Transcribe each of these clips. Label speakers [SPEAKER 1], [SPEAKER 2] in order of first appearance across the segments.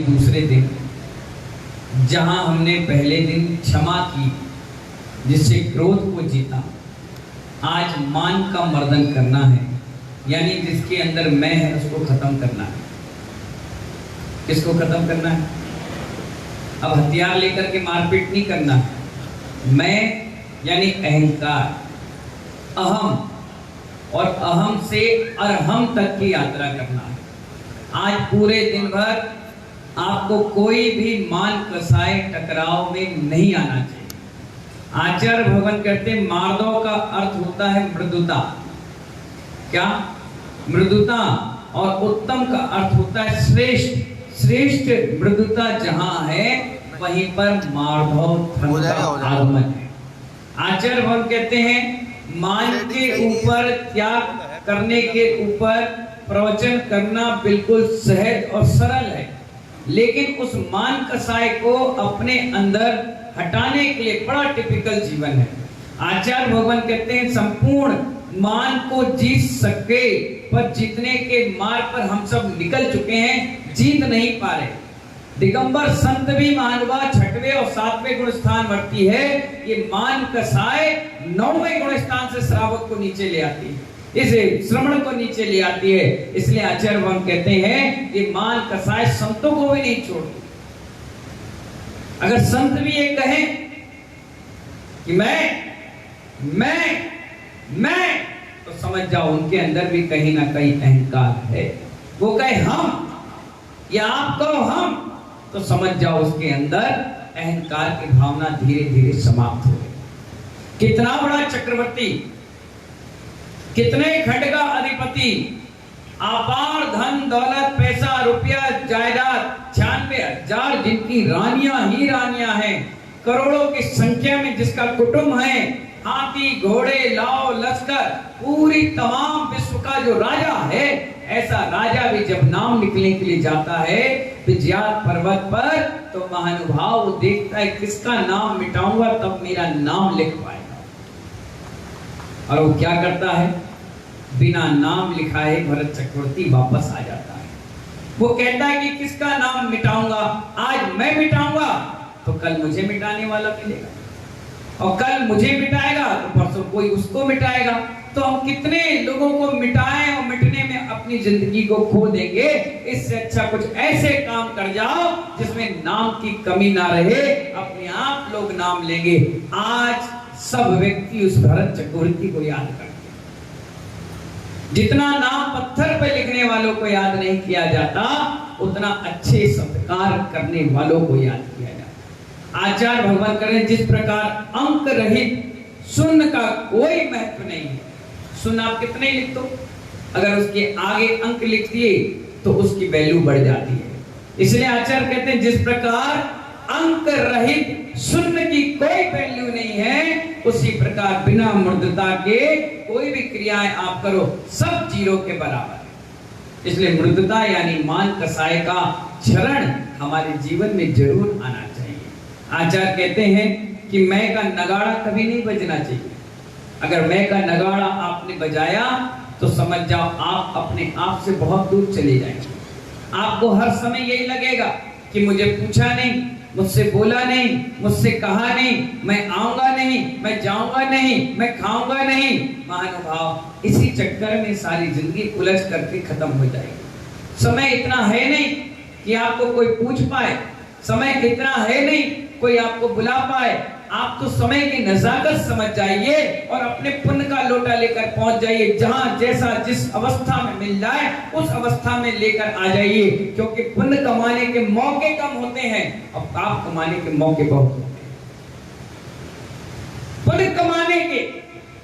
[SPEAKER 1] दूसरे दिन जहां हमने पहले दिन क्षमा की, जिससे क्रोध को जीता, आज मान का मर्दन करना है, यानी जिसके अंदर मैं है उसको खत्म करना है। किसको खत्म करना है? अब हथियार लेकर के मारपीट नहीं करना है। मैं यानी अहंकार, अहम, और अहम से अरहम तक की यात्रा करना है। आज पूरे दिन भर आपको कोई भी मान कसाए टकराव में नहीं आना चाहिए। आचार्य भगवान कहते हैं मार्दव का अर्थ होता है मृदुता। क्या? मृदुता। और उत्तम का अर्थ होता है श्रेष्ठ। श्रेष्ठ मृदुता जहां है वहीं पर मार्दव धर्म का आगमन है। आचार्य भगवान कहते हैं मान के ऊपर, त्याग करने के ऊपर प्रवचन करना बिल्कुल सहज और सरल है, लेकिन उस मान कसाय को अपने अंदर हटाने के लिए बड़ा टिपिकल जीवन है। आचार्य भगवान कहते हैं संपूर्ण मान को जीत सके, पर जीतने के मार्ग पर हम सब निकल चुके हैं, जीत नहीं पा रहे। दिगंबर संत भी मानवा 6वें और 7वें गुण स्थान वर्ती है। ये मान कसाय 9वें गुण स्थान से श्रावक को नीचे ले आती है, इसे श्रवण को नीचे ले आती है। इसलिए आचार्य भगवान कहते हैं ये मान कसाय संतों को भी नहीं छोड़ती। अगर संत भी ये कहें कि मैं तो समझ जाओ उनके अंदर भी कहीं ना कहीं अहंकार है। वो कहे हम या आप कहो हम, तो समझ जाओ उसके अंदर अहंकार की भावना धीरे धीरे समाप्त हो गई। कितना बड़ा चक्रवर्ती, कितने खंड का अधिपति, अपार धन दौलत, पैसा, रुपया, जायदाद, 96,000 जिनकी रानियां ही रानियां हैं, करोड़ों की संख्या में जिसका कुटुंब है, हाथी घोड़े लाओ लश्कर, पूरी तमाम विश्व का जो राजा है, ऐसा राजा भी जब नाम निकलने के लिए जाता है विजयात पर्वत पर, तो महानुभाव देखता है किसका नाम मिटाऊंगा तब मेरा नाम लिख पाएगा। और वो क्या करता है? बिना नाम लिखाए भरत चक्रवर्ती वापस आ जाता है। वो कहता है कि किसका नाम मिटाऊंगा? आज मैं मिटाऊंगा तो कल मुझे मिटाने वाला मिलेगा, और कल मुझे मिटाएगा तो परसों कोई उसको मिटाएगा। तो हम कितने लोगों को मिटाएं और मिटने में अपनी जिंदगी को खो देंगे। इससे अच्छा कुछ ऐसे काम कर जाओ जिसमें नाम की कमी ना रहे, अपने आप लोग नाम लेंगे। आज सब व्यक्ति उस भरत चक्रवर्ती को याद करते हैं। जितना नाम पत्थर पर लिखने वालों को याद नहीं किया जाता, उतना अच्छे सत्कार करने वालों को याद किया जाता। आचार्य भगवान करें जिस प्रकार अंक रहित शून्य का कोई महत्व नहीं है। शून्य आप कितने लिख दो, अगर उसके आगे अंक लिख दिए तो उसकी वैल्यू बढ़ जाती है। इसलिए आचार्य कहते हैं जिस प्रकार अंक रहित शून्य की कोई वैल्यू नहीं है, उसी प्रकार बिना मृदुता के कोई भी क्रियाएं आप करो सब जीरो के बराबर है। इसलिए मृदुता यानी मान कसाय का क्षरण हमारे जीवन में जरूर आना चाहिए। आचार्य कहते हैं कि मैं का नगाड़ा कभी नहीं बजना चाहिए। अगर मैं का नगाड़ा आपने बजाया तो समझ जाओ आप अपने आप से बहुत दूर चले जाएंगे। आपको हर समय यही लगेगा कि मुझे पूछा नहीं, मुझसे बोला नहीं, मुझसे कहा नहीं, मैं आऊंगा नहीं, मैं जाऊंगा नहीं, मैं खाऊंगा नहीं। महानुभाव इसी चक्कर में सारी जिंदगी उलझ करके खत्म हो जाएगी। समय इतना है नहीं कि आपको कोई पूछ पाए, समय इतना है नहीं कोई आपको बुला पाए। आप तो समय की नजाकत समझ जाइए और अपने पुण्य का लोटा लेकर पहुंच जाइए। जहां जैसा जिस अवस्था में मिल जाए उस अवस्था में लेकर आ जाइए, क्योंकि पुण्य कमाने के मौके कम होते हैं और पाप कमाने के मौके बहुत होते हैं। पुण्य कमाने के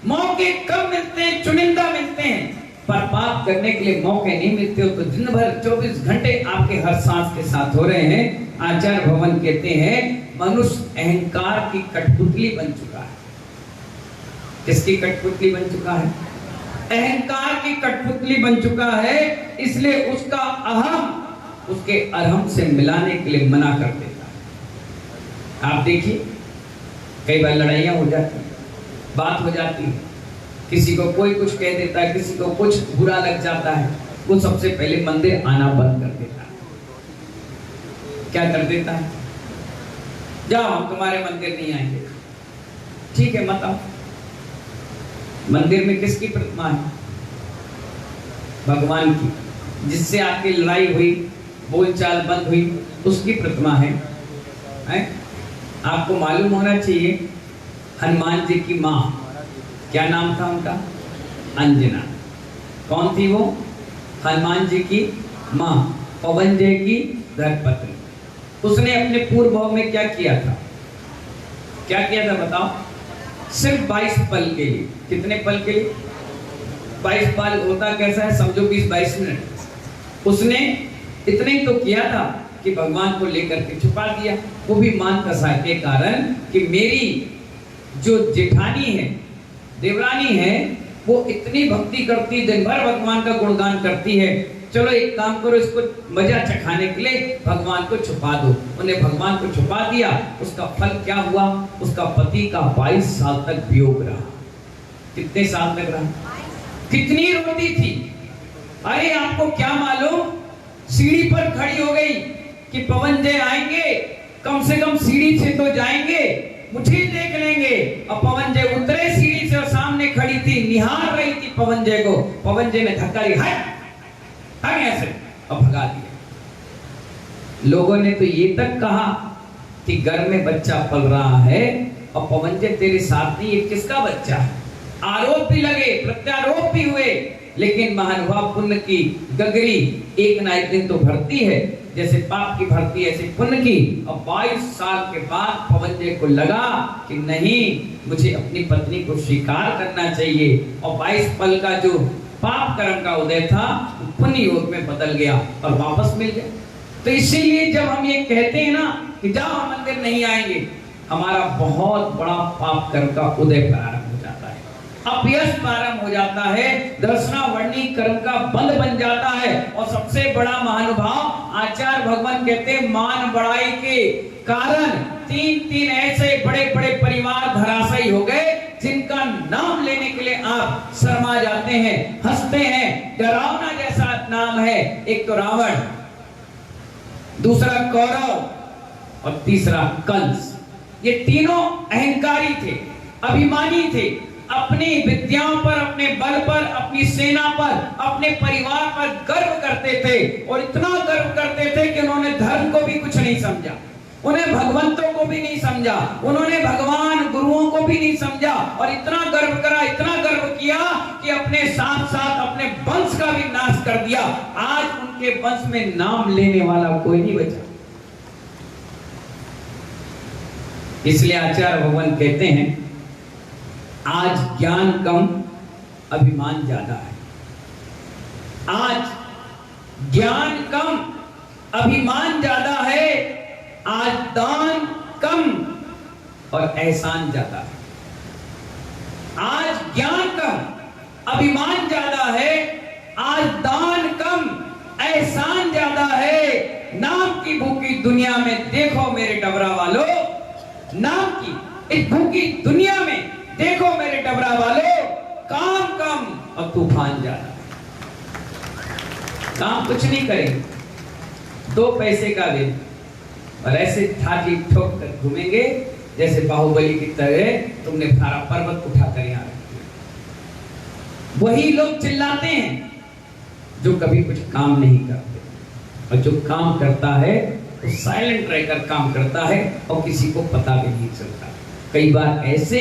[SPEAKER 1] मौके कम मिलते हैं, चुनिंदा मिलते हैं, पर पाप करने के लिए मौके नहीं मिलते हो। तो दिन भर 24 घंटे आपके हर सांस के साथ हो रहे हैं। आचार्य भगवान कहते हैं मनुष्य अहंकार की कठपुतली बन चुका है। किसकी कठपुतली बन चुका है? अहंकार की कठपुतली बन चुका है। इसलिए उसका अहम उसके अरहम से मिलाने के लिए मना कर देता है। आप देखिए कई बार लड़ाइयां हो जाती है, बात हो जाती है, किसी को कोई कुछ कह देता है, किसी को कुछ बुरा लग जाता है, वो सबसे पहले मंदिर आना बंद कर देता है। क्या कर देता है, जाओ हम तुम्हारे मंदिर नहीं आएंगे। ठीक है, मत आओ। मंदिर में किसकी प्रतिमा है? भगवान की, जिससे आपकी लड़ाई हुई, बोलचाल बंद हुई, उसकी प्रतिमा है। आपको मालूम होना चाहिए, हनुमान जी की माँ, क्या नाम था उनका? अंजना। कौन थी वो? हनुमान जी की माँ, पवन जय की धर्मपत्नी। उसने अपने पूर्व भाव में क्या किया था? क्या किया था बताओ? सिर्फ 22 पल के लिए। कितने पल के लिए? 22 पल होता कैसा है समझो, 20-22 मिनट। उसने इतने ही तो किया था कि भगवान को लेकर के छुपा दिया, वो भी मान कसा के कारण कि मेरी जो जेठानी है, देवरानी है, वो इतनी भक्ति करती, दिन भर भगवान का गुणगान करती है, चलो एक काम करो, इसको मजा चखाने के लिए भगवान को छुपा दो। उन्हें भगवान को छुपा दिया। उसका फल क्या हुआ? उसका पति का 22 साल तक वियोग रहा। कितने साल तक रहा? कितनी रोती थी? अरे आपको क्या मालूम, सीढ़ी पर खड़ी हो गई कि पवन जय आएंगे, कम से कम सीढ़ी से तो जाएंगे, मुझे देख लेंगे। और पवन जय उतरे सीढ़ी से और सामने खड़ी थी, निहार रही थी पवन जय को। पवन जय ने धक्का दिया, हट ऐसे, और भगा दिया। लोगों ने तो ये तक कहा कि घर में बच्चा पल रहा है और पवन जय तेरे साथ नहीं, ये किसका बच्चा है? आरोप भी लगे, प्रत्यारोप भी हुए, लेकिन महानुभाव पुण्य की गगरी एक ना एक दिन तो भरती है। जैसे पाप की भरती ऐसे पुण्य की। और 22 साल के बाद पवन जय को लगा कि नहीं, मुझे अपनी पत्नी को स्वीकार करना चाहिए। और 22 पल का जो पाप कर्म का उदय था, पुण्य योग में बदल गया और वापस मिल गया। तो इसीलिए जब हम ये कहते हैं ना कि जाओ हम मंदिर नहीं आएंगे, हमारा बहुत बड़ा पाप कर्म का उदय प्रारंभ हो जाता है, अपयश प्रारंभ हो जाता है, दर्शनावर्णी कर्म का बंध बन जाता है। और सबसे बड़ा महानुभाव आचार्य भगवान कहते हैं, मान बढ़ाई के कारण 3 ऐसे बड़े बड़े परिवार धराशायी हो गए, जिनका नाम लेने के लिए आप शर्मा जाते हैं, हंसते हैं। डरावना जैसा नाम है। एक तो रावण, दूसरा कौरव और तीसरा कंस। ये तीनों अहंकारी थे, अभिमानी थे, अपनी विद्याओं पर, अपने बल पर, अपनी सेना पर, अपने परिवार पर गर्व करते थे। और इतना गर्व करते थे कि उन्होंने धर्म को भी कुछ नहीं समझा, उन्हें भगवंतों को भी नहीं समझा, उन्होंने भगवान गुरुओं को भी नहीं समझा। और इतना गर्व करा, इतना गर्व किया कि अपने साथ साथ अपने वंश का भी नाश कर दिया। आज उनके वंश में नाम लेने वाला कोई नहीं बचा। इसलिए आचार्य भगवान कहते हैं, आज ज्ञान कम, अभिमान ज्यादा है। आज ज्ञान कम, अभिमान ज्यादा है। आज दान कम और एहसान ज्यादा है। आज ज्ञान कम, अभिमान ज्यादा है। आज दान कम, एहसान ज्यादा है। नाम की भूखी दुनिया में देखो मेरे डबरा वालों, नाम की इस भूखी दुनिया में देखो मेरे डबरा वालों, काम कम और तूफान ज्यादा। काम कुछ नहीं करेंगे, 2 पैसे का दिन, और ऐसे ठाठी ठोक कर घूमेंगे जैसे बाहुबली की तरह तुमने सारा पर्वत उठाकर यहाँ रख दिया। वही लोग चिल्लाते हैं जो कभी कुछ काम नहीं करते, और जो काम करता है वो साइलेंट रहकर काम करता है और किसी को पता भी नहीं चलता। कई बार ऐसे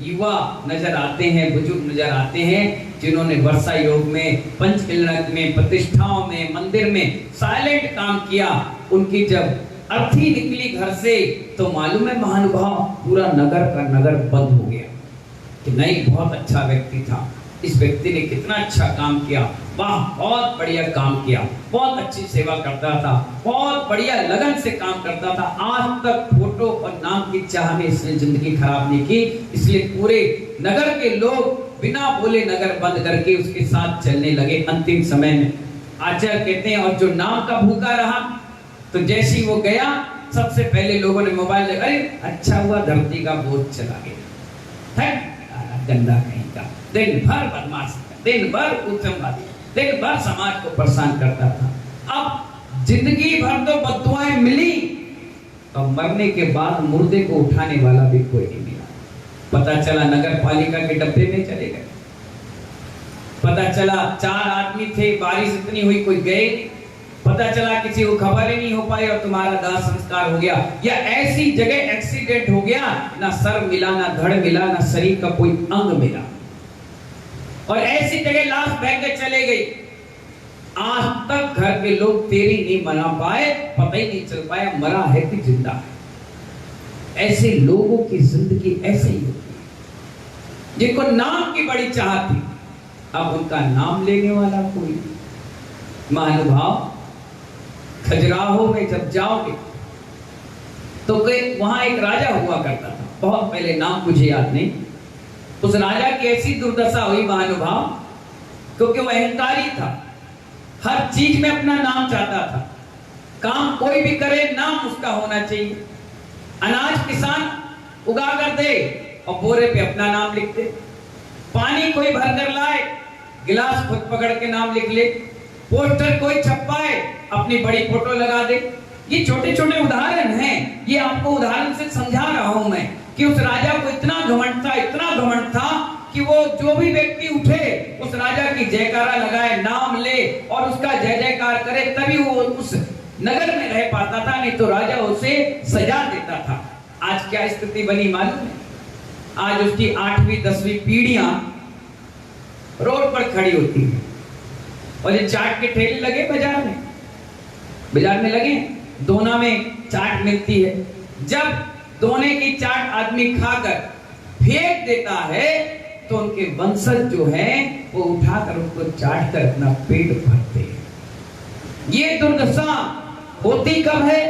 [SPEAKER 1] युवा नजर आते हैं, बुजुर्ग नजर आते हैं, जिन्होंने वर्षा योग में, पंचकल्यक में, प्रतिष्ठाओं में, मंदिर में साइलेंट काम किया। उनकी जब अर्थी निकली घर से तो मालूम है महानुभाव, पूरा नगर का नगर बंद हो गया कि नहीं, बहुत अच्छा व्यक्ति था, इस व्यक्ति ने कितना अच्छा काम किया, वाह बहुत बढ़िया काम किया, बहुत अच्छी सेवा करता था, बहुत बढ़िया लगन से काम करता था। आज तक फोटो और नाम की चाह में इसने जिंदगी खराब नहीं की। इसलिए पूरे नगर के लोग बिना बोले नगर बंद करके उसके साथ चलने लगे। अंतिम समय में आचार्य कहते हैं, और जो नाम का भूखा रहा तो जैसे ही वो गया, सबसे पहले लोगों ने मोबाइल देखा, अरे अच्छा हुआ धरती का बोझ चला गया है, गंदा कहीं का, दिन भर बदमाश, दिन भर उत्सववादी, दिन भर समाज को परेशान करता था। अब जिंदगी भर तो बद्दुआएं मिली, और मरने के बाद मुर्दे को उठाने वाला भी कोई नहीं मिला। पता चला नगर पालिका के डब्बे में चले गए। पता चला 4 आदमी थे, बारिश इतनी हुई कोई गए नहीं। पता चला किसी को खबर ही नहीं हो पाई और तुम्हारा दाह संस्कार हो गया। या ऐसी जगह एक्सीडेंट हो गया, ना सर मिला, ना धड़ मिला, ना शरीर का कोई अंग मिला, और ऐसी जगह लाश बह के चले गई। आज तक घर के लोग तेरी नहीं मना पाए, पता ही नहीं चल पाया मरा है कि जिंदा है। ऐसे लोगों की जिंदगी ऐसे ही होती है, जिनको नाम की बड़ी चाहत थी, अब उनका नाम लेने वाला कोई नहीं। महानुभाव, खजुराहो में जब जाओगे तो वहां एक राजा हुआ करता था, बहुत पहले, नाम मुझे याद नहीं। उस राजा की ऐसी दुर्दशा हुई महानुभाव, क्योंकि वह अहंकारी था, हर चीज में अपना नाम चाहता था। काम कोई भी करे नाम उसका होना चाहिए। अनाज किसान उगा कर दे और बोरे पे अपना नाम लिख दे। पानी कोई भर कर लाए, गिलास खुद पकड़ के नाम लिख ले। पोस्टर कोई छपाए, अपनी बड़ी फोटो लगा दे। ये छोटे छोटे उदाहरण हैं, ये आपको उदाहरण से समझा रहा हूं मैं कि उस राजा को इतना घमंड था, इतना घमंड था कि वो जो भी व्यक्ति उठे उस राजा की जयकारा लगाए, नाम ले और उसका जय जयकार करे, तभी वो उस नगर में रह पाता था, नहीं तो राजा उसे सजा देता था। आज क्या स्थिति बनी मालूम है? आज उसकी 8वीं 10वीं पीढ़ियां रोड पर खड़ी होती है और ये चाट के ठेले लगे बाजार में लगे, दोना में चाट मिलती है। जब दोने की चाट आदमी खाकर फेंक देता है तो उनके वंशज जो है वो उठाकर उसको चाट कर अपना पेट भरते हैं। ये दुर्दशा होती कब है?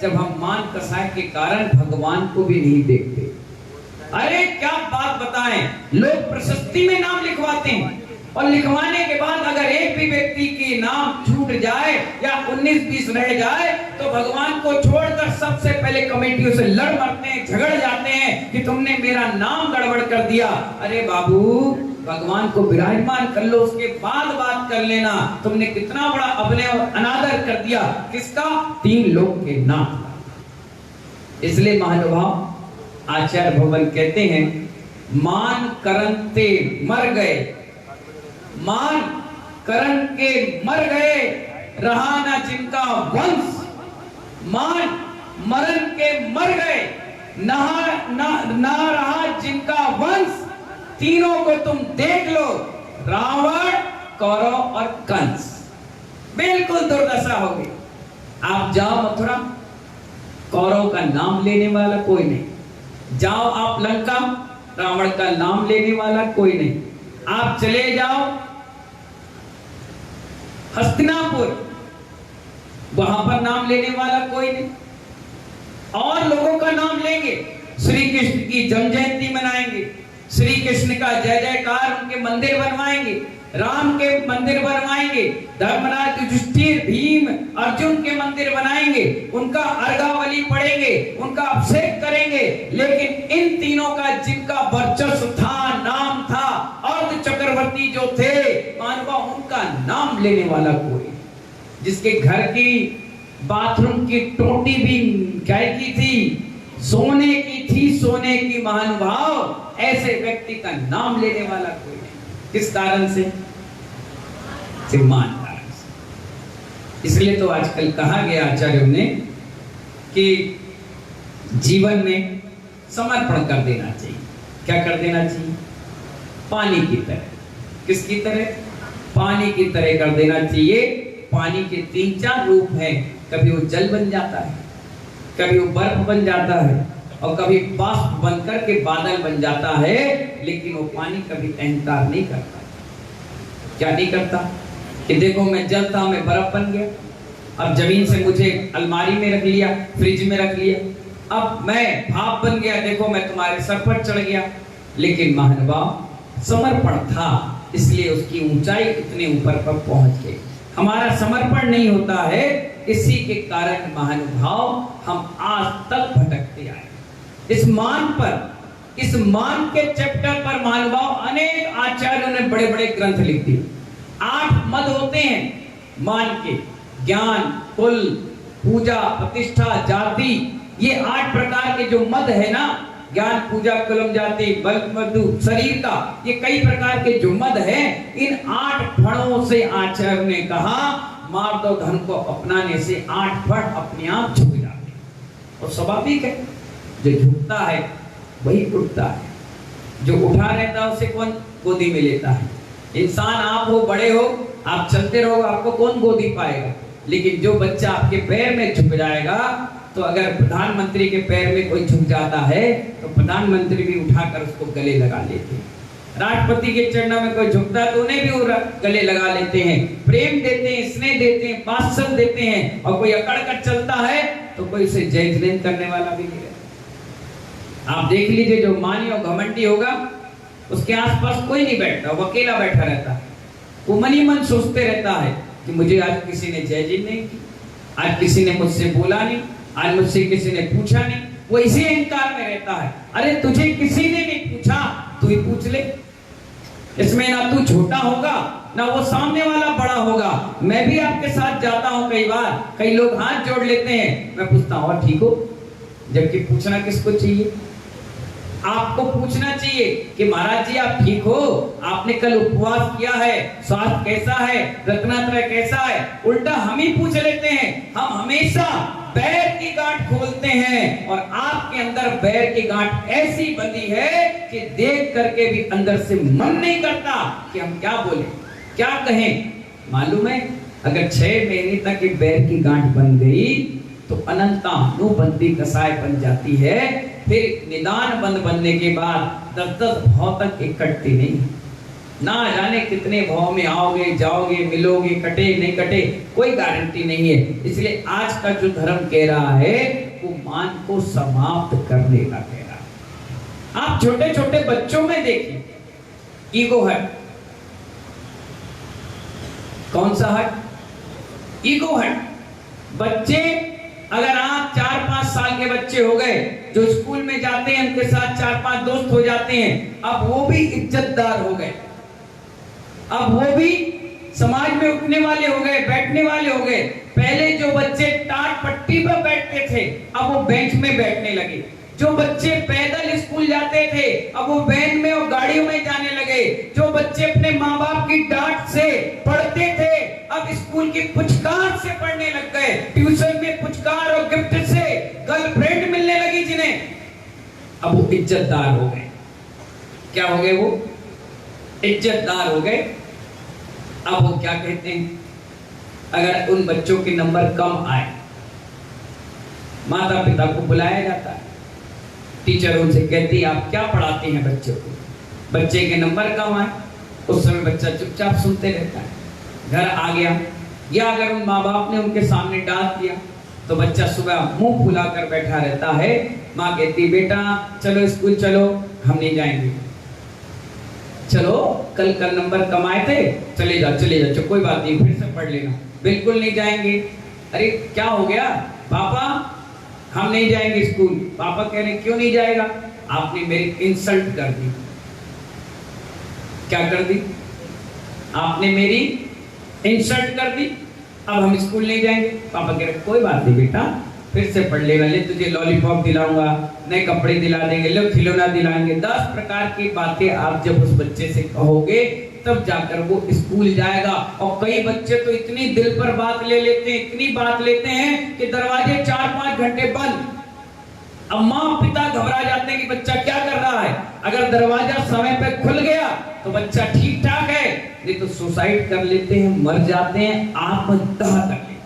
[SPEAKER 1] जब हम मान कसाय के कारण भगवान को भी नहीं देखते। अरे क्या बात बताएं, लोग प्रशस्ति में नाम लिखवाते हैं और लिखवाने के बाद अगर एक भी व्यक्ति की नाम छूट जाए या 19-20 रह जाए तो भगवान को छोड़कर सबसे पहले कमेटियों से लड़ मरते हैं, झगड़ जाते हैं कि तुमने मेरा नाम गड़बड़ कर दिया। अरे बाबू, भगवान को विराजमान कर लो, उसके बाद बात कर लेना। तुमने कितना बड़ा अपने अनादर कर दिया। किसका? 3 लोग के नाम। इसलिए महानुभाव, आचार्य भवन कहते हैं, मान करनते मर गए, मान करण के मर गए, रहा ना जिनका वंश। मान मरण के मर गए, ना रहा जिनका वंश। तीनों को तुम देख लो, रावण, कौरव और कंस। बिल्कुल दुर्दशा हो गई। आप जाओ मथुरा, कौरव का नाम लेने वाला कोई नहीं। जाओ आप लंका, रावण का नाम लेने वाला कोई नहीं। आप चले जाओ हस्तिनापुर, वहां पर नाम लेने वाला कोई नहीं। और लोगों का नाम लेंगे, श्री कृष्ण की जन्म जयंती मनाएंगे, श्री कृष्ण का जय जयकार, उनके मंदिर बनवाएंगे, राम के मंदिर बनवाएंगे, धर्मराज युधिष्ठिर भीम अर्जुन के मंदिर बनाएंगे, उनका अर्घावली पढ़ेंगे, उनका अभिषेक करेंगे। लेकिन इन तीनों का जिनका वर्चस्व था, नाम था, अर्ध चक्रवर्ती जो थे मानवा, उनका नाम लेने वाला कोई, जिसके घर की बाथरूम की टोटी भी क्या की थी? सोने की थी, सोने की। महानुभाव, ऐसे व्यक्ति का नाम लेने वाला कोई नहीं। किस कारण से? मान कारण से। इसलिए तो आजकल कहा गया आचार्यों ने कि जीवन में समर्पण कर देना चाहिए। क्या कर देना चाहिए? पानी की तरह। किसकी तरह? पानी की तरह कर देना चाहिए। पानी के 3-4 रूप हैं। कभी वो जल बन जाता है, कभी वो बर्फ बन जाता है, और कभी बाष्प बनकर के बादल बन जाता है। लेकिन वो पानी कभी अहंकार नहीं करता। क्या नहीं करता? कि देखो मैं जल था, मैं बर्फ बन गया, अब जमीन से मुझे अलमारी में रख लिया, फ्रिज में रख लिया, अब मैं भाप बन गया, देखो मैं तुम्हारे सर पर चढ़ गया। लेकिन महानुभाव, समर्पण था, इसलिए उसकी ऊंचाई इतने ऊपर पर पहुंच गई। हमारा समर्पण नहीं होता है, इसी के कारण महानुभाव हम आज तक भटकते आए। इस मान के चैप्टर पर महानुभाव अनेक आचार्यों ने बड़े बड़े ग्रंथ लिख दिए। 8 मद होते हैं मान के, ज्ञान, कुल, पूजा, प्रतिष्ठा, जाति, ये 8 प्रकार के जो मद है ना, ज्ञान, पूजा, कुलम, जाति, बल, मधु, शरीर का, ये कई प्रकार के जो मद है, इन 8 फणों से आचार्य ने कहा मार दो धन को अपनाने से 8 फण अपने आप झुक जाते। और स्वाभाविक है, जो झुकता है वही उठता है, जो उठा रहता है उसे कौन गोदी में लेता है। इंसान आप हो, बड़े हो, आप चलते रहो, आपको कौन गोदी पाएगा। लेकिन जो बच्चा आपके पैर में झुक जाएगा, तो अगर प्रधानमंत्री के पैर में कोई झुक जाता है तो प्रधानमंत्री भी उठाकर उसको गले लगा लेते हैं। राष्ट्रपति के चरणों में कोई झुकता है तो उन्हें भी गले लगा लेते हैं, प्रेम देते हैं, स्नेह देते हैं, वात्सल्य देते हैं। और कोई अकड़ कर चलता है तो कोई उसे जय जयंत करने वाला भी नहीं रहता। आप देख लीजिए, जो मानी और घमंडी होगा उसके आसपास कोई नहीं बैठता, वो अकेला बैठा रहता है। वो मन ही मन सोचते रहता है कि मुझे आज किसी ने जय जय नहीं की, आज किसी ने मुझसे बोला नहीं, आज मुझसे किसी ने पूछा नहीं। वो इसी अहंकार में रहता है। अरे तुझे किसी ने नहीं पूछा, तू ही पूछ ले। इसमें ना तू छोटा होगा ना वो सामने वाला बड़ा होगा। मैं भी आपके साथ जाता हूं, कई बार कई लोग हाथ जोड़ लेते हैं, मैं पूछता हूं और ठीक हो, जबकि पूछना किसको चाहिए? आपको पूछना चाहिए कि महाराज जी आप ठीक हो, आपने कल उपवास किया है, स्वास्थ्य कैसा है, रत्नात्रय कैसा है। उल्टा हम ही पूछ लेते हैं। हम हमेशा बैर की गांठ खोलते हैं और आपके अंदर बैर की गांठ ऐसी बंधी है कि देख करके भी अंदर से मन नहीं करता कि हम क्या बोले, क्या कहें। मालूम है, अगर 6 महीने तक ये बैर की गांठ बन गई तो अनंतानुबंधी कसाय बन जाती है। फिर निदान बंद बनने के बाद 10-10 भाव तक इकट्ठती नहीं। ना जाने कितने भाव में आओगे, जाओगे, मिलोगे, कटे नहीं कटे, कोई गारंटी नहीं है। इसलिए आज का जो धर्म कह रहा है वो मान को समाप्त करने का कह रहा है। आप छोटे छोटे बच्चों में देखिए, ईगो हट। कौन सा हट? ईगो हट। बच्चे, अगर आप 4-5 साल के बच्चे हो गए जो स्कूल में जाते हैं, उनके साथ 4-5 दोस्त हो जाते हैं, अब वो भी इज्जतदार हो गए, अब वो भी समाज में उठने वाले हो गए, बैठने वाले हो गए। पहले जो बच्चे टाट पट्टी पर बैठते थे अब वो बेंच में बैठने लगे। जो बच्चे पैदल स्कूल जाते थे अब वो वैन में और गाड़ियों में जाने लगे। जो बच्चे अपने माँ बाप की डांट से पढ़ते थे अब स्कूल की पुचकार से पढ़ने लग गए। ट्यूशन में पुचकार और गिफ्ट से गर्लफ्रेंड मिलने लगी जिन्हें, अब वो इज्जतदार हो गए। क्या हो गए? वो इज्जतदार हो गए। अब वो क्या कहते हैं, अगर उन बच्चों के नंबर कम आए, माता पिता को बुलाया जाता है, टीचर उनसे कहती है आप क्या पढ़ाते हैं बच्चों को। बच्चे के नंबर कम आए, उस समय बच्चा चुपचाप सुनते रहता है, घर आ गया। या अगर उन माँ बाप ने उनके सामने डांट दिया तो बच्चा सुबह मुंह फुलाकर बैठा रहता है। माँ कहती बेटा चलो स्कूल चलो, हम नहीं जाएंगे। चलो कल नंबर कम आए थे, चले जाओ, कोई बात नहीं, फिर से पढ़ लेना। बिल्कुल नहीं जाएंगे। अरे क्या हो गया पापा, हम नहीं जाएंगे स्कूल। पापा कह रहे क्यों नहीं जाएगा? आपने मेरी इंसल्ट कर दी। क्या कर दी? आपने मेरी इंसल्ट कर दी, अब हम स्कूल नहीं जाएंगे। पापा कह रहे कोई बात नहीं बेटा, फिर से पढ़ लेगा, ले तुझे लॉलीपॉप दिलाऊंगा, नए कपड़े दिला देंगे, लो खिलौना दिलाएंगे। 10 प्रकार की बातें आप जब उस बच्चे से कहोगे तब जाकर वो स्कूल जाएगा। और कई बच्चे तो इतनी दिल पर बात ले लेते हैं, इतनी बात लेते हैं कि दरवाजे 4-5 घंटे बंद। अब माँ पिता घबरा जाते हैं कि बच्चा क्या कर रहा है। अगर दरवाजा समय पे खुल गया तो बच्चा ठीक ठाक है, नहीं तो सुसाइड कर लेते हैं, मर जाते हैं, आत्महत्या कर लेते हैं।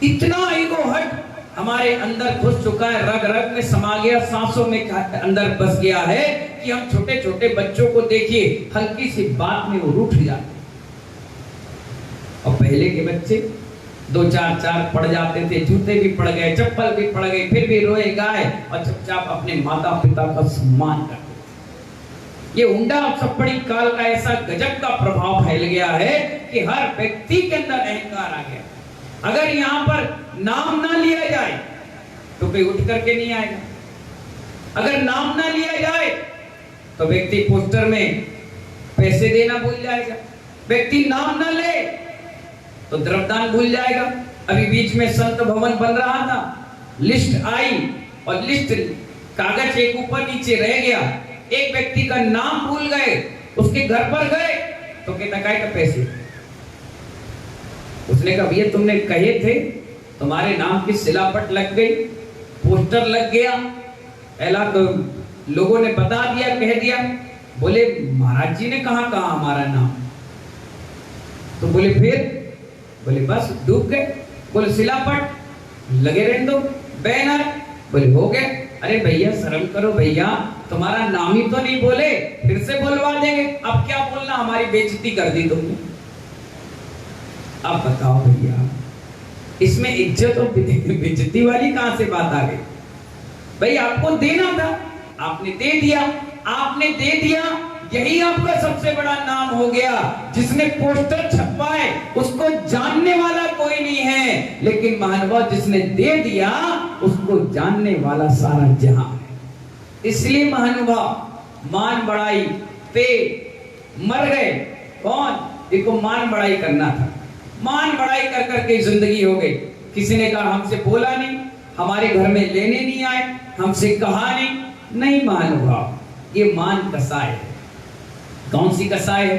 [SPEAKER 1] इतना ईगो हट हमारे अंदर घुस चुका है, रग रग में समा गया, सांसों में अंदर बस गया है कि हम छोटे छोटे बच्चों को देखिए, हल्की सी बात में वो रूठ जाते। और पहले के बच्चे 2-4 पड़ जाते थे, जूते भी पड़ गए, चप्पल भी पड़ गए, फिर भी रोए गाए और चुपचाप अपने माता पिता का सम्मान करते। ये उंडा चप्पड़ी काल का ऐसा गजब का प्रभाव फैल गया है कि हर व्यक्ति के अंदर अहंकार आ गया। अगर यहाँ पर नाम ना लिया जाए तो कोई उठ करके नहीं आएगा। अगर नाम ना लिया जाए तो व्यक्ति पोस्टर में पैसे देना भूल जाएगा। व्यक्ति नाम ना ले तो द्रव्यदान भूल जाएगा। अभी बीच में संत भवन बन रहा था, लिस्ट आई और लिस्ट कागज एक ऊपर नीचे रह गया, एक व्यक्ति का नाम भूल गए, उसके घर पर गए तो कहता काय का पैसे। उसने कहा भैया तुमने कहे थे, तुम्हारे नाम की शिलापट लग गई, पोस्टर लग गया, ऐला तो लोगों ने बता दिया, कह दिया। बोले महाराज जी ने कहा हमारा नाम। तो बोले फिर? बोले बस डूब गए। बोले शिलापट लगे रहने दो, बैनर, बोले हो गए। अरे भैया शर्म करो भैया, तुम्हारा नाम ही तो नहीं बोले, फिर से बोलवा देंगे, अब क्या बोलना, हमारी बेइज्जती कर दी तुमने। अब बताओ भैया, इसमें इज्जत और बेइज्जती वाली कहां से बात आ गई? भाई आपको देना था, आपने दे दिया, आपने दे दिया, यही आपका सबसे बड़ा नाम हो गया। जिसने पोस्टर छपवाए उसको जानने वाला कोई नहीं है, लेकिन महानुभाव जिसने दे दिया उसको जानने वाला सारा जहां है। इसलिए महानुभाव मान बढ़ाई पे मर गए। कौन? देखो मान बढ़ाई करना था, मान बढ़ाई कर करके जिंदगी हो गई। किसी ने कहा हमसे बोला नहीं, हमारे घर में लेने नहीं आए, हमसे कहा नहीं महानुभाव, ये मान कसाय है। कौन सी कसाय है?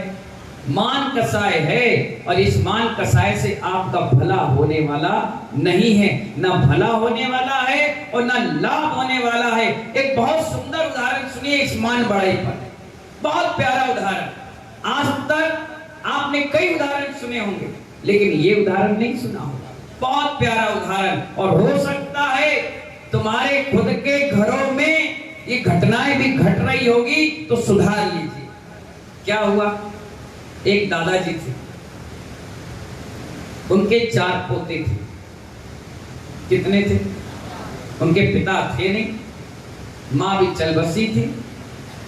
[SPEAKER 1] मान कसाय है। और इस मान कसाय से आपका भला होने वाला नहीं है, ना भला होने वाला है और ना लाभ होने वाला है। एक बहुत सुंदर उदाहरण सुनिए इस मान बढ़ाई पर, बहुत प्यारा उदाहरण। आज तक आपने कई उदाहरण सुने होंगे, लेकिन ये उदाहरण नहीं सुना होगा। बहुत प्यारा उदाहरण, और हो सकता है तुम्हारे खुद के घरों में ये घटनाएं भी घट रही होगी, तो सुधार लीजिए। क्या हुआ? एक दादाजी थे, उनके 4 पोते थे। कितने थे? उनके पिता थे नहीं, मां भी चल बसी थी,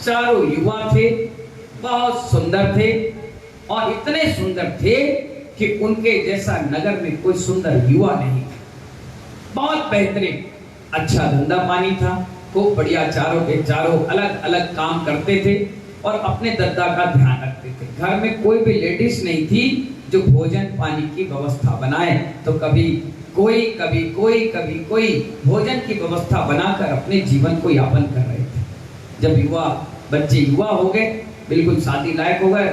[SPEAKER 1] चारों युवा थे, बहुत सुंदर थे, और इतने सुंदर थे कि उनके जैसा नगर में कोई सुंदर युवा नहीं था। बहुत बेहतरीन, अच्छा धंधा पानी था, खूब बढ़िया, चारों के चारों अलग अलग काम करते थे और अपने दद्दा का ध्यान रखते थे। घर में कोई भी लेडीज नहीं थी जो भोजन पानी की व्यवस्था बनाए, तो कभी कोई कभी कोई कभी कोई भोजन की व्यवस्था बनाकर अपने जीवन को यापन कर रहे थे। जब बच्चे युवा हो गए, बिल्कुल शादी लायक हो गए,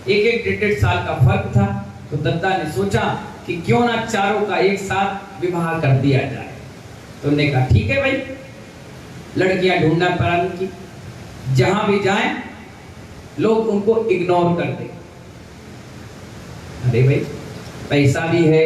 [SPEAKER 1] एक 1.5 साल का फर्क था, तो दद्दा ने सोचा कि क्यों ना चारों का एक साथ विवाह कर दिया जाए। तो उन्होंने कहा ठीक है भाई, लड़कियां ढूंढना प्रारंभ की, जहां भी जाएं लोग उनको इग्नोर कर दे। अरे भाई पैसा भी है,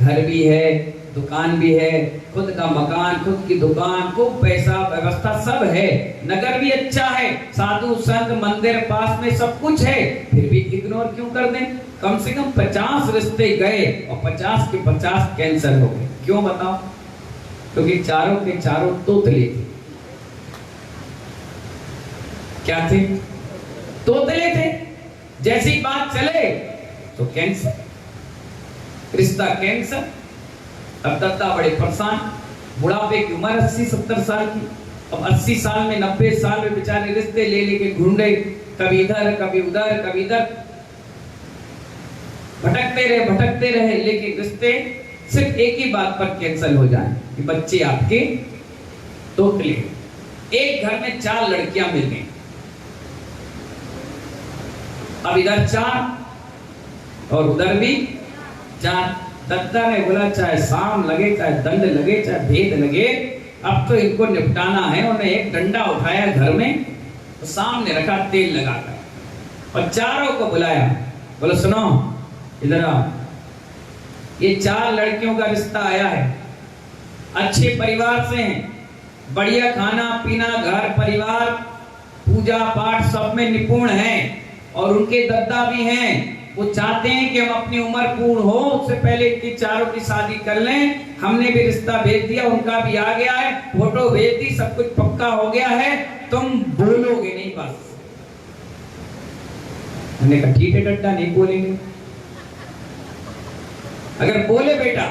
[SPEAKER 1] घर भी है, दुकान भी है, खुद का मकान, खुद की दुकान, खूब पैसा, व्यवस्था सब है, नगर भी अच्छा है, साधु संत मंदिर पास में सब कुछ है, फिर भी इग्नोर क्यों कर दें? कम से कम 50 रिश्ते गए और 50 के 50 कैंसिल हो गए। क्यों बताओ? क्योंकि चारों के चारों तोतले थे। क्या थे? तोतले थे। जैसी बात चले तो कैंसर, रिश्ता कैंसर। अब दद्दा बड़े परेशान, बुढ़ापे की उम्र 80-70 साल की, अब 80 साल में 90 साल में बेचारे रिश्ते ले लेके ढूंढे, कभी इधर कभी उधर कभी इधर, भटकते रहे, लेकिन रिश्ते सिर्फ एक ही बात पर कैंसिल हो जाए कि बच्चे आपके तोतले। एक घर में 4 लड़कियां मिल गई, अब इधर 4 और उधर भी 4। दद्दा ने बोला चाहे शाम लगे, चाहे दंड लगे, चाहे भेद लगे, अब तो इनको निपटाना है। उन्होंने एक डंडा उठाया घर में, तो सामने रखा तेल लगाकर, और चारों को बुलाया, बोलो सुनो इधर आओ, ये 4 लड़कियों का रिश्ता आया है, अच्छे परिवार से हैं, बढ़िया खाना पीना, घर परिवार, पूजा पाठ सब में निपुण हैं, और उनके दद्दा भी हैं। वो चाहते हैं कि हम अपनी उम्र पूर्ण हो उससे पहले इनकी चारों की शादी कर लें। हमने भी रिश्ता भेज दिया, उनका भी आ गया है, फोटो भेज दी, सब कुछ पक्का हो गया है, तुम बोलोगे नहीं बस। हमने कहा ठीक है डड्डा, नहीं बोलेंगे। अगर बोले बेटा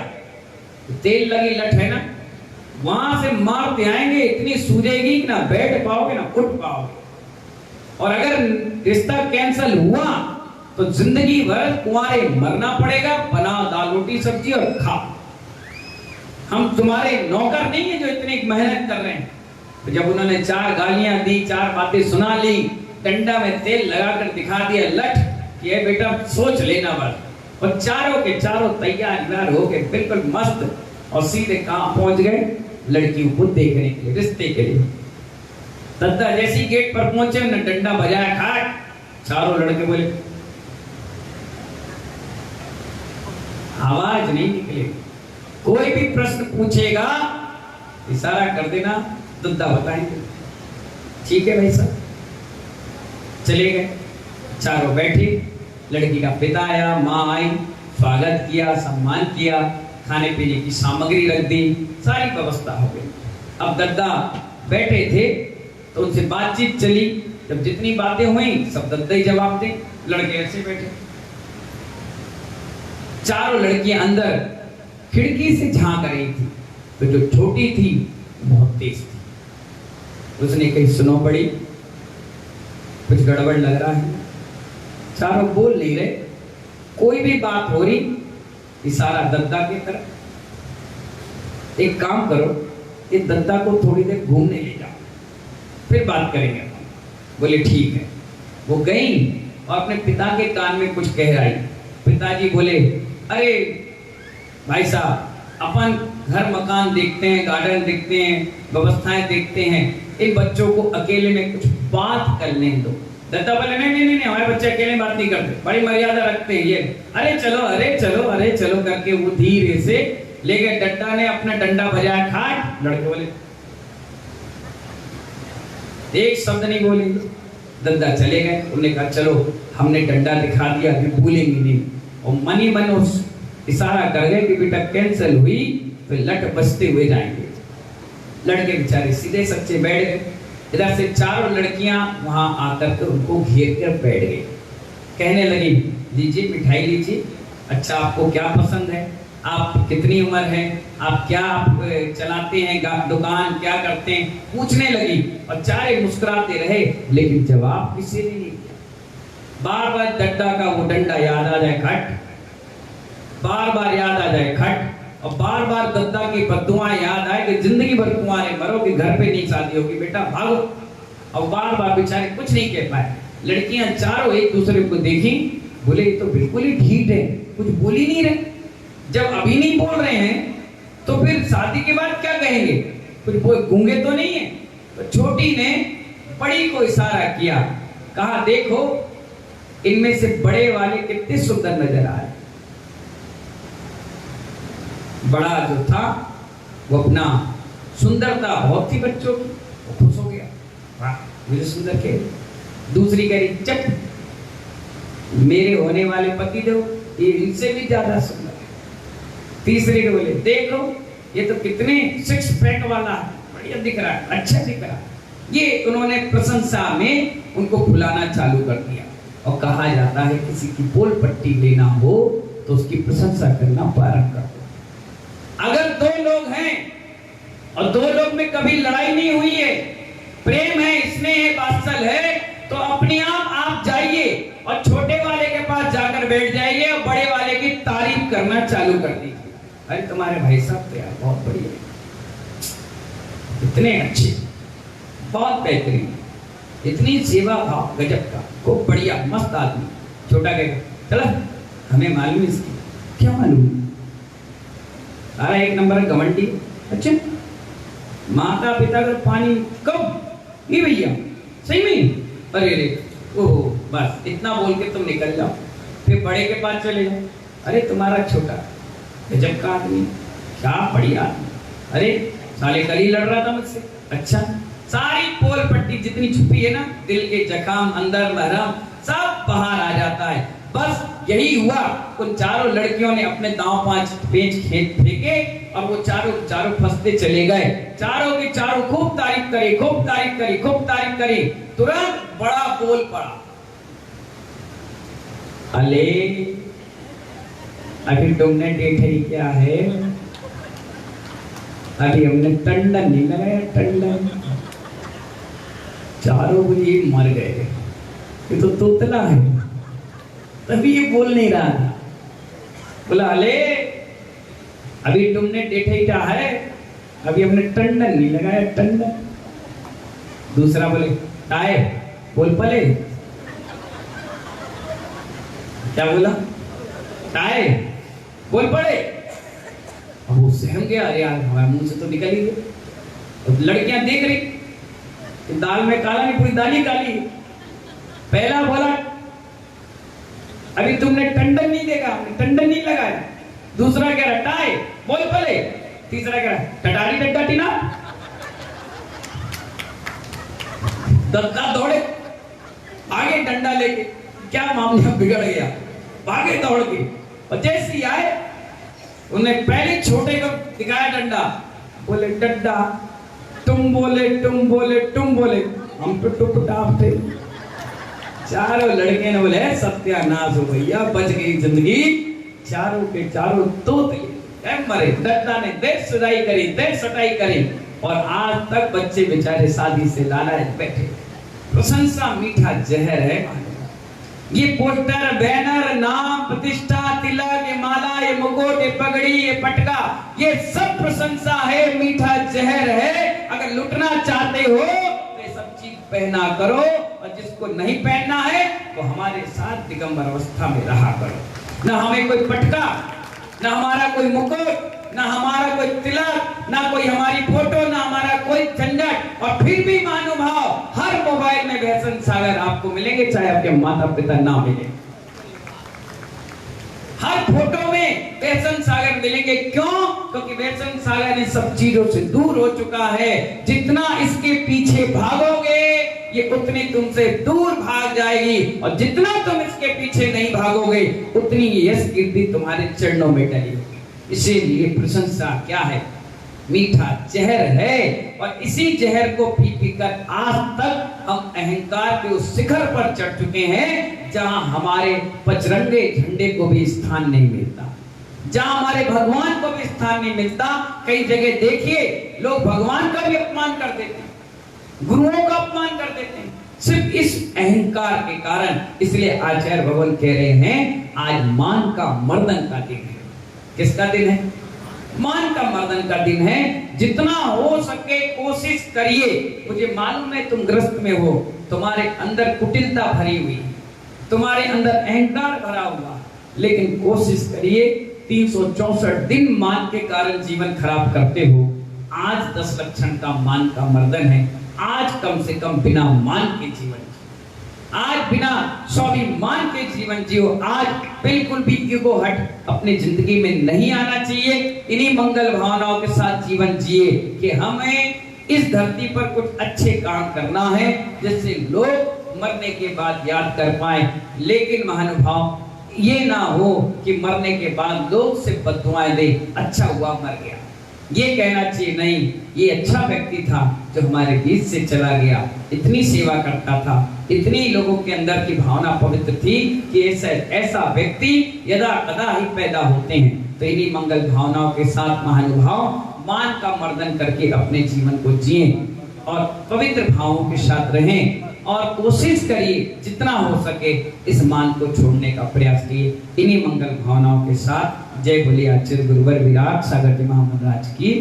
[SPEAKER 1] तो तेल लगी लठ है ना, वहां से मारते आएंगे, इतनी सूझेगी कि ना बैठ पाओगे ना उठ पाओगे। और अगर रिश्ता कैंसिल हुआ तो जिंदगी भर कुंवारे मरना पड़ेगा, बनाओ दाल रोटी सब्जी और खाओ। हम तुम्हारे नौकर नहीं है जो इतनी मेहनत कर रहे हैं। तो जब उन्होंने 4 गालियां दी, 4 बातें सुना ली, डंडा में तेल लगाकर दिखा दिया लठ कि ये बेटा सोच लेना बस, और चारों के चारों तैयार हो गए बिल्कुल मस्त, और सीधे कहां पहुंच गए? लड़कियों को देखने के लिए, रिश्ते के लिए। दद्दा जैसी गेट पर पहुंचे न डंडा बजाया खाट, चारों लड़के बोले, आवाज नहीं निकले। कोई भी प्रश्न पूछेगा इशारा कर देना, दद्दा बताएंगे। ठीक है भाई साहब। चले गए, चारों बैठे, लड़की का पिता आया, माँ आई, स्वागत किया, सम्मान किया, खाने पीने की सामग्री रख दी, सारी व्यवस्था हो गई। अब दद्दा बैठे थे तो उनसे बातचीत चली। जब जितनी बातें हुई सब दद्दा ही जवाब दे, लड़के ऐसे बैठे। चारों लड़कियां अंदर खिड़की से झांक रही थी, तो जो छोटी थी बहुत तेज थी। उसने कही, सुनो बड़ी, कुछ गड़बड़ लग रहा है। चारों बोल नहीं रहे, कोई भी बात हो रही, इशारा दद्दा की तरफ। एक काम करो, ये दद्दा को थोड़ी देर घूमने ले जाओ, फिर बात करेंगे। बोले ठीक है। वो गई और अपने पिता के कान में कुछ कह रही। पिताजी बोले, अरे भाई साहब, अपन घर मकान देखते हैं, गार्डन देखते हैं, व्यवस्थाएं देखते हैं, इन बच्चों को अकेले में कुछ बात कर लें दो। दद्दा बोले, नहीं नहीं नहीं, हमारे बच्चे अकेले बात नहीं करते, बड़ी मर्यादा रखते हैं ये। अरे चलो, अरे चलो, अरे चलो करके वो धीरे से ले गए। डंडा ने अपना डंडा बजाया खाट, लड़के बोले, एक शब्द नहीं बोले। दद्दा चले गए। उन्होंने कहा, चलो हमने डंडा दिखा दिया, अभी भूलेंगे नहीं। और मन ही मन उस इशारा कर गए कि बेटा कैंसिल हुई तो लट बजते हुए जाएंगे। लड़के बेचारे सीधे सच्चे बैठ गए। इधर से चारों लड़कियां वहां आकर के उनको घेर कर बैठ गई। कहने लगी, लीजिए मिठाई लीजिए, अच्छा आपको क्या पसंद है, आप कितनी उम्र है, आप क्या चलाते हैं दुकान, क्या करते हैं, पूछने लगी। और चारे मुस्कुराते रहे, लेकिन जवाब किसी ने नहीं दिया। बार बार दद्दा का वो डंडा याद आ जाए खट, बार बार याद आ जाए खट, और बार बार दद्दा की बद्दुआएं याद आए कि जिंदगी भर तुम्हारे मरोगे, घर पे नहीं शादी होगी, बेटा भागो। और बार बार बेचारे कुछ नहीं कह पाए। लड़कियां चारों एक दूसरे को देखी, बोले ये तो बिल्कुल ही ढीठ है, कुछ बोल ही नहीं रहे। जब अभी नहीं बोल रहे हैं तो फिर शादी के बाद क्या कहेंगे? कुछ गूंगे तो नहीं है। तो छोटी ने बड़ी को इशारा किया, कहा देखो इनमें से बड़े वाले कितने सुंदर नजर आ रहे। बड़ा जो था वो अपना सुंदरता बहुत थी बच्चों की, वो खुश हो गया, वाह मुझे सुंदर के। दूसरी कह रही, चप, मेरे होने वाले पति देव ये इनसे भी ज्यादा सुंदर है। तीसरी को बोले, देखो ये तो कितने 6 पैक वाला है, बढ़िया दिख रहा है, अच्छा दिख रहा है। ये उन्होंने प्रशंसा में उनको बुलाना चालू कर दिया। और कहा जाता है किसी की बोल पट्टी लेना हो तो उसकी प्रशंसा करना प्रारंभ कर दो। अगर 2 लोग हैं और 2 लोग में कभी लड़ाई नहीं हुई है, प्रेम है, स्नेह है, वात्सल है, तो अपने आप जाइए और छोटे वाले के पास जाकर बैठ जाइए और बड़े वाले की तारीफ करना चालू कर दीजिए। अरे तुम्हारे भाई साहब तो यार बहुत बढ़िया, इतने अच्छे, बहुत बेहतरीन, इतनी सेवा भाव गजब का, खूब बढ़िया, मस्त आदमी। छोटा कहेगा, चला हमें मालूम इसकी, क्या मालूम, सारा 1 नंबर घमंडी। अच्छा माता पिता का पानी कब, ये भैया सही में, अरे रे ओहो, बस इतना बोल के तुम निकल जाओ। फिर बड़े के पास चले जाओ, अरे तुम्हारा छोटा गजब का आदमी, क्या बढ़िया आदमी, अरे साले कल ही लड़ रहा था मुझसे। अच्छा, सारी पोल पट्टी जितनी छुपी है ना, दिल के जख्म, अंदर महरम, सब बाहर आ जाता है। बस यही हुआ, उन चारों लड़कियों ने अपने दांव पेंच फेंके और वो चारों फंसते चले गए। चारों के चारों खूब तारीफ करी, खूब तारीफ करी, खूब तारीफ करी। तुरंत बड़ा बोल पड़ा, अले अभी तुमने डेठई क्या है, अभी हमने टंडन नहीं लगाया, टंडन। चारों बोले मर गए, ये तो तोतला है, तभी ये बोल नहीं रहा था। बोला अले अभी तुमने टेठा है, अभी हमने टंडन नहीं लगाया, टंडन। दूसरा बोले टाए, बोल पले, क्या बोला? टाए, बोल पड़े। अब वो सहम गया, अरे यार हमारे मुंह से तो निकल ही गया। लड़कियां देख रही कि दाल में काला नहीं, पूरी दाल ही काली। पहला बोला अभी तुमने टंडन नहीं देखा, टंडन नहीं लगाया। दूसरा कह रहा टाए, बोल पले। तीसरा कह रहा टटारी डड्डा टीना। दद्दा दौड़े आगे डंडा लेके, क्या मामला बिगड़ गया, भागे दौड़ के। और जैसे ही आए उन्हें पहले छोटे को दिखाया डंडा, बोले डड्डा, तुम बोले तुम बोले तुम बोले, हम तो टुप टाप थे। चारों लड़के ने बोले सत्यानाश हो भैया, बच गई जिंदगी। चारों के चारों तोते मरे। डड्डा ने देर सटाई करी, देर सटाई करी, और आज तक बच्चे बेचारे शादी से लालायत बैठे। प्रशंसा मीठा जहर है। ये पोस्टर, बैनर, नाम, प्रतिष्ठा, तिलक, ये माला, ये मुकुट, ये पगड़ी, ये पटका, ये सब प्रशंसा है, मीठा जहर है। अगर लुटना चाहते हो तो ये सब चीज पहना करो, और जिसको नहीं पहनना है वो हमारे साथ दिगंबर अवस्था में रहा करो। ना हमें कोई पटका, ना हमारा कोई मुकुट, ना हमारा कोई तिलक, ना कोई हमारी फोटो, ना हमारा कोई झंझट। और फिर भी महानुभाव हर मोबाइल में व्यसन सागर आपको मिलेंगे, चाहे आपके माता पिता ना मिले। हर फोटो में व्यसन सागर मिलेंगे। क्यों? क्योंकि व्यसन सागर इन सब चीजों से दूर हो चुका है। जितना इसके पीछे भागोगे ये उतनी तुमसे दूर भाग जाएगी, और जितना तुम इसके पीछे नहीं भागोगे उतनी यश कीर्ति तुम्हारे चरणों में डली होगी। इसीलिए प्रशंसा क्या है? मीठा जहर है। और इसी जहर को पी पीकर आज तक हम अहंकार के उस शिखर पर चढ़ चुके हैं जहां हमारे पचरंगे झंडे को भी स्थान नहीं मिलता, जहां हमारे भगवान को भी स्थान नहीं मिलता। कई जगह देखिए लोग भगवान का भी अपमान कर देते हैं, गुरुओं का अपमान कर देते हैं, सिर्फ इस अहंकार के कारण। इसलिए आचार्य भगवान कह रहे हैं आज मान का मर्दन का दिन है। किसका दिन है? मान का मर्दन का दिन है। जितना हो सके कोशिश करिए। मुझे मालूम है तुम ग्रस्त में हो, तुम्हारे अंदर कुटिलता भरी हुई, तुम्हारे अंदर अहंकार भरा हुआ, लेकिन कोशिश करिए। 364 दिन मान के कारण जीवन खराब करते हो। आज 10 लक्षण का मान का मर्दन है। आज कम से कम बिना मान के जीवन जियो, आज बिना स्वाभिमान के जीवन जियो। आज बिल्कुल भी ईगो हट अपनी जिंदगी में नहीं आना चाहिए। इन्हीं मंगल भावनाओं के साथ जीवन जिए कि हमें इस धरती पर कुछ अच्छे काम करना है जिससे लोग मरने के बाद याद कर पाए। लेकिन महानुभाव ये ना हो कि मरने के बाद लोग सिर्फ बददुआएं दे, अच्छा हुआ मर गया। ये कहना चाहिए नहीं, ये अच्छा व्यक्ति था जो हमारे बीच से चला गया, इतनी सेवा करता था, इतनी लोगों के अंदर की भावना पवित्र थी कि ऐसा व्यक्ति यदा कदा ही पैदा होते हैं। तो इन्हीं मंगल भावनाओं के साथ महानुभाव मान का मर्दन करके अपने जीवन को जिए और पवित्र भावों के साथ रहें, और कोशिश करिए जितना हो सके इस मान को छोड़ने का प्रयास किए। इन्हीं मंगल भावनाओं के साथ जय बोले आचार्य गुरुवर विराट सागर जी महाराज की।